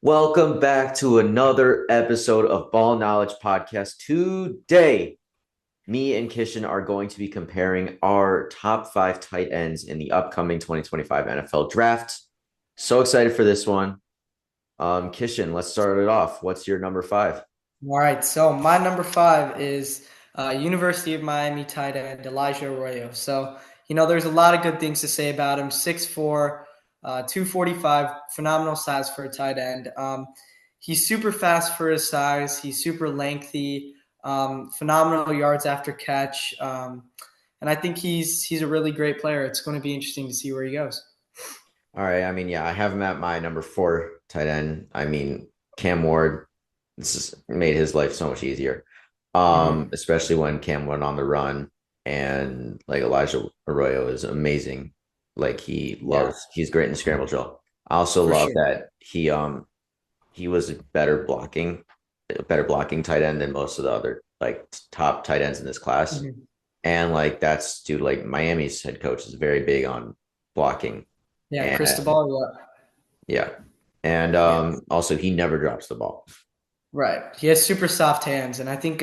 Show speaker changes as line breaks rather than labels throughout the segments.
Welcome back to another episode of Ball Knowledge Podcast. Today, me and Kishen are going to be comparing our top five tight ends in the upcoming 2025 NFL Draft. So excited for this one. Kishen, let's start it off. What's your number five?
All right, so my number five is University of Miami tight end Elijah Arroyo. There's a lot of good things to say about him. 6'4", 245, phenomenal size for a tight end. He's super fast for his size. He's super lengthy, phenomenal yards after catch. And I think he's a really great player. It's going to be interesting to see where he goes.
All right. Yeah, I have him at my number four tight end. Cam Ward, this has made his life so much easier.
Mhm.
Especially when Cam went on the run and like Elijah Arroyo is amazing.
Yeah,
He's great in the scramble drill. I also
for
love
sure.
that he was a better blocking tight end than most of the other like top tight ends in this class.
Mhm.
And like that's due to like Miami's head coach is very big on blocking.
Yeah,
And
Cristobal.
yeah. And
Yeah.
also he never drops the ball.
Right. He has super soft hands, and I think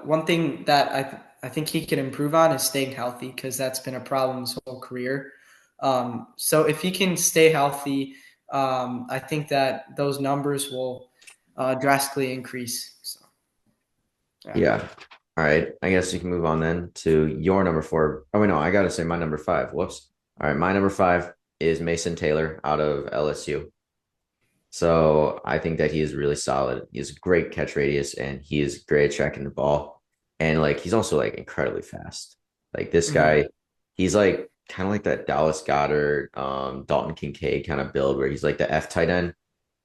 one thing that I think he can improve on is staying healthy because that's been a problem his whole career. So if he can stay healthy, I think that those numbers will drastically increase. So yeah.
Yeah. All right. I guess you can move on then to your number four. Oh, wait, no, I got to say my number five. Whoops. All right. My number five is Mason Taylor out of LSU. So I think that he is really solid. He has a great catch radius and he is great at tracking the ball. And like he's also like incredibly fast. Like this
Mhm.
guy, he's like kind of like that Dallas Goddard, Dalton Kincaid kind of build where he's like the F tight end.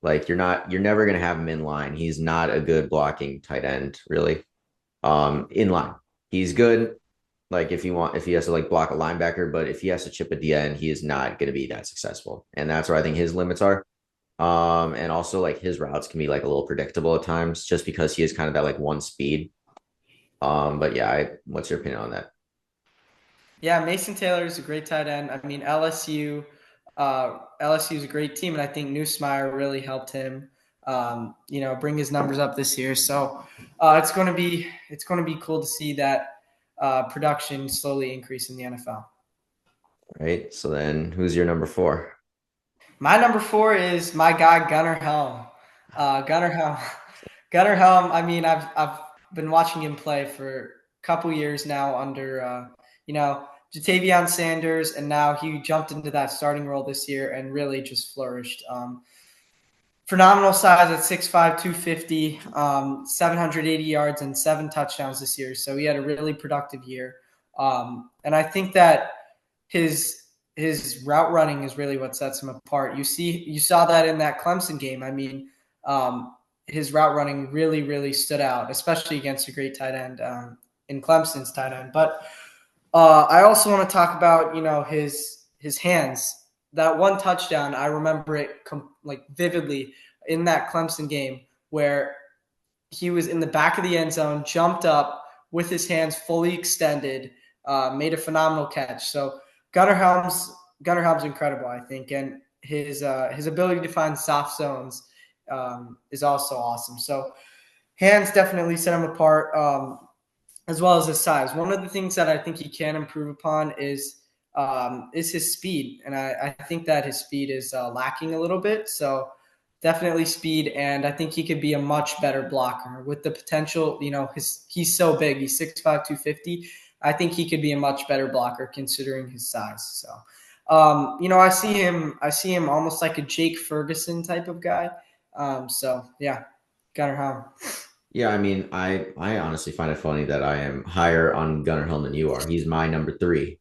Like you're never gonna have him in line. He's not a good blocking tight end, really. In line. He's good. Like if he has to like block a linebacker, but if he has to chip a D end, he is not going to be that successful. And that's where I think his limits are. And also like his routes can be like a little predictable at times just because he is kind of that like one speed. But yeah, what's your opinion on that?
Yeah, Mason Taylor is a great tight end. I mean, LSU is a great team, and I think Newsmeyer really helped him, bring his numbers up this year. So it's going to be cool to see that production slowly increase in the NFL.
Right. So then who's your number four?
My number four is my guy Gunnar Helm. Gunnar Helm. Gunnar Helm. I mean, I've been watching him play for a couple years now under Jatavion Sanders, and now he jumped into that starting role this year and really just flourished. Phenomenal size at 6'5", 250, 780 yards and 7 touchdowns this year. So he had a really productive year. And I think that his route running is really what sets him apart. You saw that in that Clemson game. I mean, his route running really stood out, especially against a great tight end in Clemson's tight end. But I also want to talk about his hands. That one touchdown, I remember it like vividly in that Clemson game where he was in the back of the end zone, jumped up with his hands fully extended, made a phenomenal catch. So Gunnar Helms, Gunnar Helms, incredible, I think, and his ability to find soft zones is also awesome. So hands definitely set him apart, as well as his size. One of the things that I think he can improve upon is his speed, and I think that his speed is lacking a little bit. So definitely speed, and I think he could be a much better blocker with the potential. He's so big. He's 6'5", 250. I think he could be a much better blocker considering his size. So, I see him almost like a Jake Ferguson type of guy. So yeah, Gunnar Helm.
Yeah, I honestly find it funny that I am higher on Gunnar Hill than you are. He's my number three.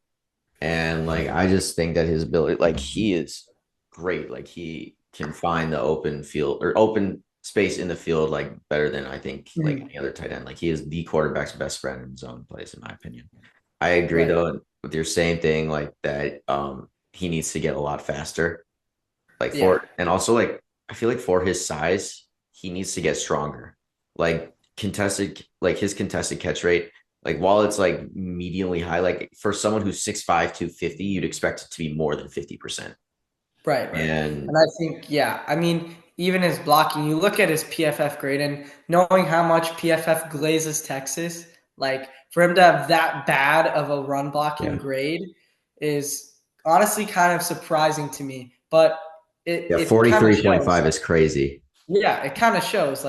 And like I just think that his ability, like he is great. Like he can find the open field or open space in the field like better than I think like
Mhm.
any other tight end. Like he is the quarterback's best friend in his own place, in my opinion. I agree
Right.
though with your same thing, like that he needs to get a lot faster. Like
Yeah.
for and also like I feel like for his size, he needs to get stronger. Like his contested catch rate, like while it's like medianly high, like for someone who's 6'5", 250, you'd expect it to be more than 50%.
Right.
And
And I think, yeah, I mean, even his blocking, you look at his PFF grade and knowing how much PFF glazes Texas, like for him to have that bad of a run blocking
Yeah.
grade is honestly kind of surprising to me. But
Yeah,
it kind of shows.
43.5 is crazy.
Yeah, it kind of shows.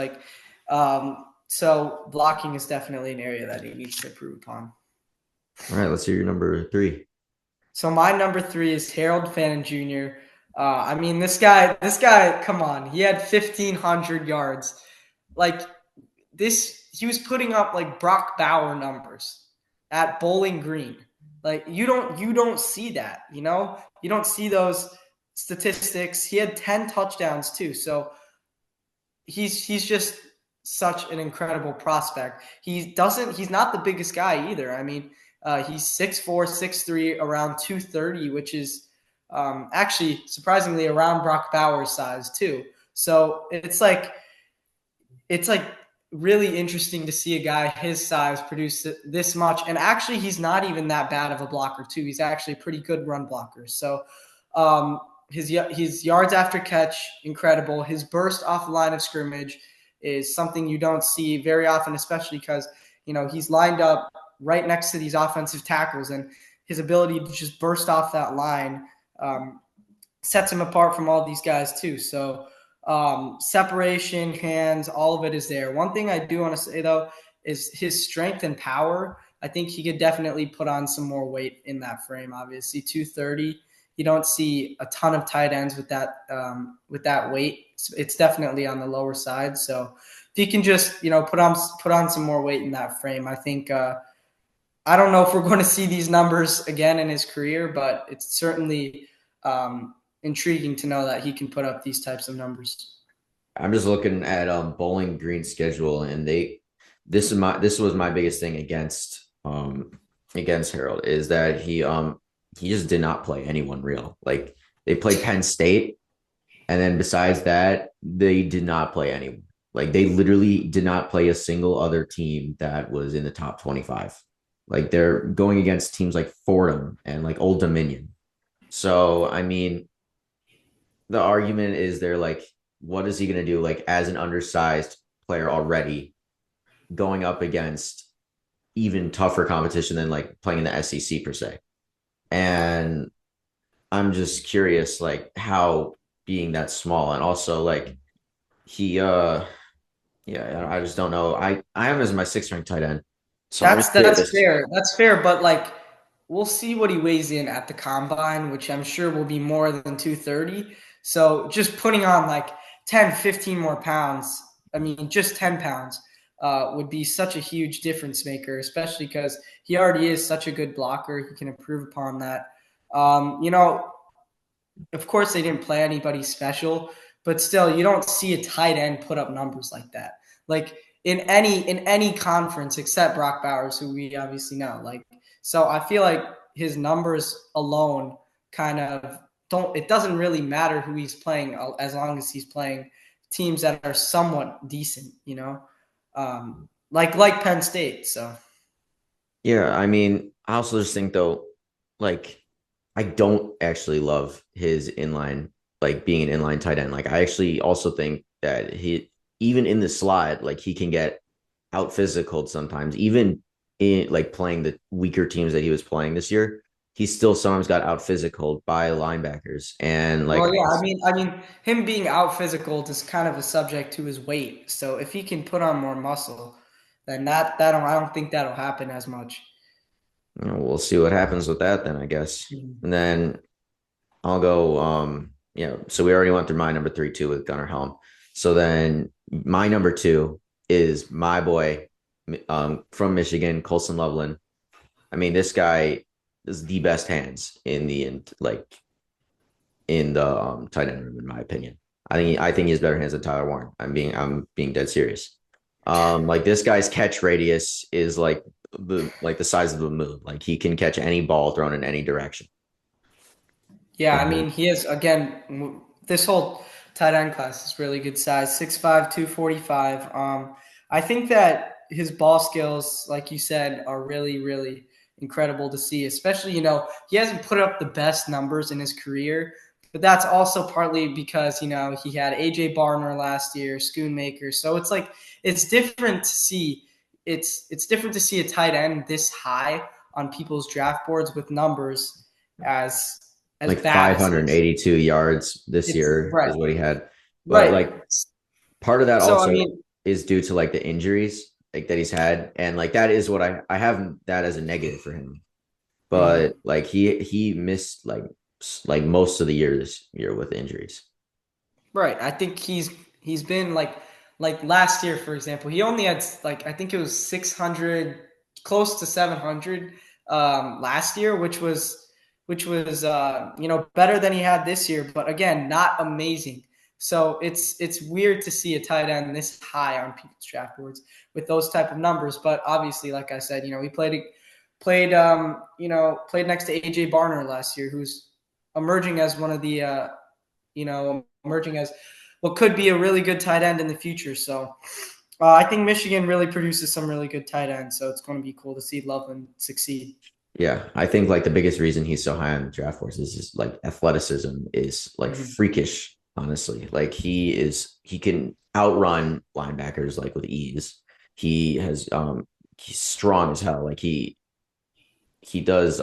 So blocking is definitely an area that he needs to improve upon.
All right, let's hear your number three.
So my number three is Harold Fannin Jr. I mean, this guy, come on, he had 1,500 yards. Like this, he was putting up like Brock Bauer numbers at Bowling Green. Like you don't see that, you know, you don't see those statistics. He had 10 touchdowns too, so he's just such an incredible prospect. He's not the biggest guy either. I mean, he's 6'4", 6'3", around 230, which is actually surprisingly around Brock Bauer's size too. So it's like really interesting to see a guy his size produce this much. And actually, he's not even that bad of a blocker too. He's actually a pretty good run blocker. So um, his yards after catch incredible. His burst off the line of scrimmage is something you don't see very often, especially because he's lined up right next to these offensive tackles, and his ability to just burst off that line um, sets him apart from all these guys too. So separation, hands, all of it is there. One thing I do want to say though is his strength and power. I think he could definitely put on some more weight in that frame. Obviously, 230. You don't see a ton of tight ends with that weight. It's definitely on the lower side. So if he can just put on some more weight in that frame, I think. I don't know if we're going to see these numbers again in his career, but it's certainly intriguing to know that he can put up these types of numbers.
I'm just looking at Bowling Green's schedule, and this was my biggest thing against Harold is that he just did not play anyone real. Like they played Penn State, and then besides that, they did not play anyone. Like they literally did not play a single other team that was in the top 25. Like they're going against teams like Fordham and like Old Dominion. So I mean, the argument is they're like, what is he going to do? Like as an undersized player already going up against even tougher competition than like playing in the SEC per se. And I'm just curious, like how being that small and also like he, yeah, I just don't know. I have him as my sixth ranked tight end, so I'm
That's
just
that's
curious.
fair. That's fair, but like we'll see what he weighs in at the combine, which I'm sure will be more than 230. So just putting on like 10, 15 more pounds, I mean, just 10 pounds would be such a huge difference maker, especially because he already is such a good blocker. He can improve upon that. Um, you know, of course they didn't play anybody special, but still you don't see a tight end put up numbers like that. Like in any conference except Brock Bowers, who we obviously know. Like so I feel like his numbers alone kind of don't it doesn't really matter who he's playing as long as he's playing teams that are somewhat decent. Like Penn State. So
Yeah, I mean, I also just think though, like I don't actually love his inline, like being an inline tight end. Like I actually also think that he even in the slot, like he can get out physical sometimes, even in like playing the weaker teams that he was playing this year. He still sometimes got out physical by linebackers. And like
well, yeah, I mean, him being out physical is kind of a subject to his weight. So if he can put on more muscle, then I don't think that'll happen as much.
we'll see what happens with that then, I guess.
Mhm.
And then I'll go. So we already went through my number three too with Gunnar Helm. So then my number two is my boy from Michigan, Colson Loveland. I mean, this guy is the best hands in the tight end room, in my opinion. I think he has better hands than Tyler Warren. I'm being dead serious. Like this guy's catch radius is like the size of the moon. Like he can catch any ball thrown in any direction.
Yeah, I
And
mean, he is again. This whole tight end class is really good size, 6'5", 245. I think that his ball skills, like you said, are really, really incredible to see. Especially, he hasn't put up the best numbers in his career, but that's also partly because he had AJ Barner last year, Schoonmaker. So it's like it's different to see it's different to see a tight end this high on people's draft boards with numbers as as
Like
bad as his.
582 yards this
It's
year
right,
is what he had. But
right.
like part of that
So I
also
mean,
is due to like the injuries like that he's had. And like that is what I have that as a negative for him.
mhm.
But like he missed like most of the year this year with injuries.
Right. I think he's been like last year, for example, he only had like I think it was 600, close to 700 last year, which was better than he had this year, but again, not amazing. So it's weird to see a tight end this high on people's draft boards with those type of numbers. But obviously, like I said, he played next to AJ Barner last year, who's emerging as one of the emerging as what could be a really good tight end in the future. So I think Michigan really produces some really good tight ends. So it's going to be cool to see Loveland succeed.
Yeah, I think like the biggest reason he's so high on the draft force is just like athleticism is like
Mm-hmm.
freakish, honestly. Like he can outrun linebackers like with ease. He has he's strong as hell. Like he does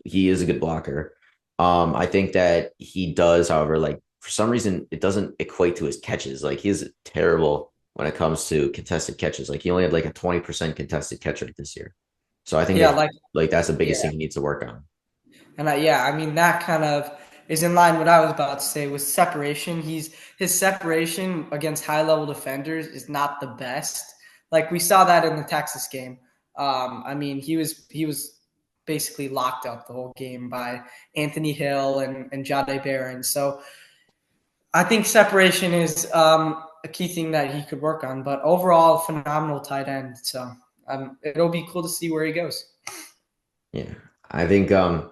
he is a good blocker. I think that he does, however, like for some reason it doesn't equate to his catches. Like he's terrible when it comes to contested catches. Like he only had like a 20% contested catch rate this year. So I think
Yeah,
that like that's the biggest
yeah,
thing he needs to work on.
I mean that kind of is in line with what I was about to say with separation. His separation against high level defenders is not the best. Like we saw that in the Texas game. I mean he was basically locked up the whole game by Anthony Hill and Jade Barron. So I think separation is a key thing that he could work on. But overall, phenomenal tight end. So it'll be cool to see where he goes.
Yeah. I think that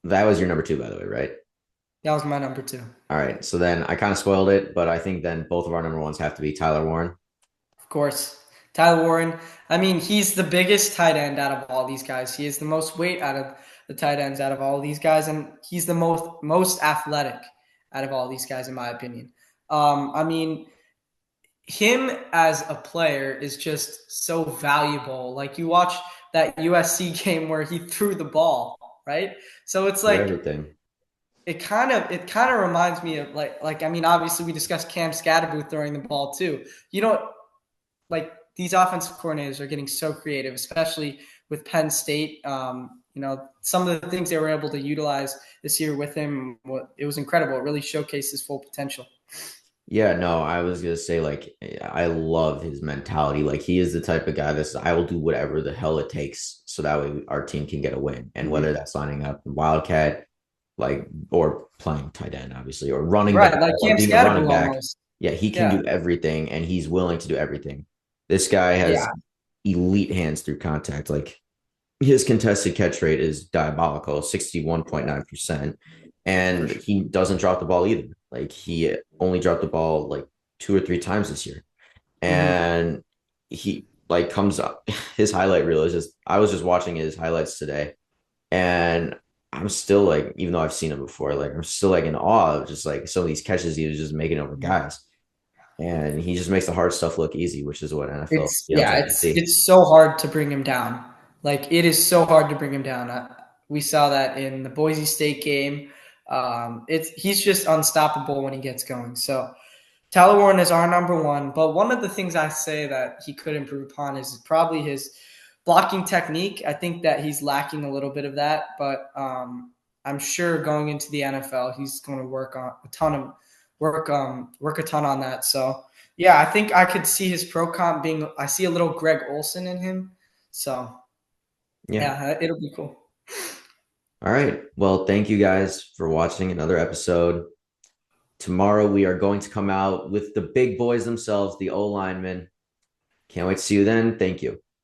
was your number two, by the way, right?
That was my number two.
All right. So then I kind of spoiled it, but I think then both of our number ones have to be Tyler Warren.
Of course, Tyler Warren. I mean, he's the biggest tight end out of all these guys. He is the most weight out of the tight ends out of all these guys, and he's the most athletic out of all these guys, in my opinion. I mean, him as a player is just so valuable. Like you watch that USC game where he threw the ball, right? So it's
Do
like
everything.
it kind of reminds me of like I mean, obviously we discussed Cam Scatterboo throwing the ball too. You know, like these offensive coordinators are getting so creative, especially with Penn State. Some of the things they were able to utilize this year with him, it was incredible. It really showcased his full potential.
Yeah, no, I was gonna say like I love his mentality. Like he is the type of guy that says, I will do whatever the hell it takes so that way our team can get a win. And whether
Mm-hmm.
that's lining up Wildcat, like or playing tight end, obviously, or running the
Right, like
ball or
Cam
being a running
Scatterboo
back.
almost.
Yeah, he can
Yeah,
do everything and he's willing to do everything. This guy has
yeah,
elite hands through contact. Like his contested catch rate is diabolical,
yeah,
61.9%.
for
And
sure.
he doesn't drop the ball either. Like he only dropped the ball like two or three times this year.
Mm-hmm.
And he like comes up his highlight reel is just I was just watching his highlights today and I'm still like, even though I've seen him before, like I'm still like in awe of just like some of these catches he was just making over guys. And he just makes the hard stuff look easy, which is what NFL
It's
scouts
yeah,
like to
it's
see.
it's so hard to bring him down. Like it is so hard to bring him down. We saw that in the Boise State game. He's just unstoppable when he gets going. So Tyler Warren is our number one. But one of the things I say that he could improve upon is probably his blocking technique. I think that he's lacking a little bit of that, but I'm sure going into the NFL, he's going to work a ton on that. So yeah, I think I could see his pro comp being. I see a little Greg Olson in him. So
Yeah.
yeah, it'll be cool.
All right. Well, thank you guys for watching another episode. Tomorrow we are going to come out with the big boys themselves, the O linemen. Can't wait to see you then. Thank you.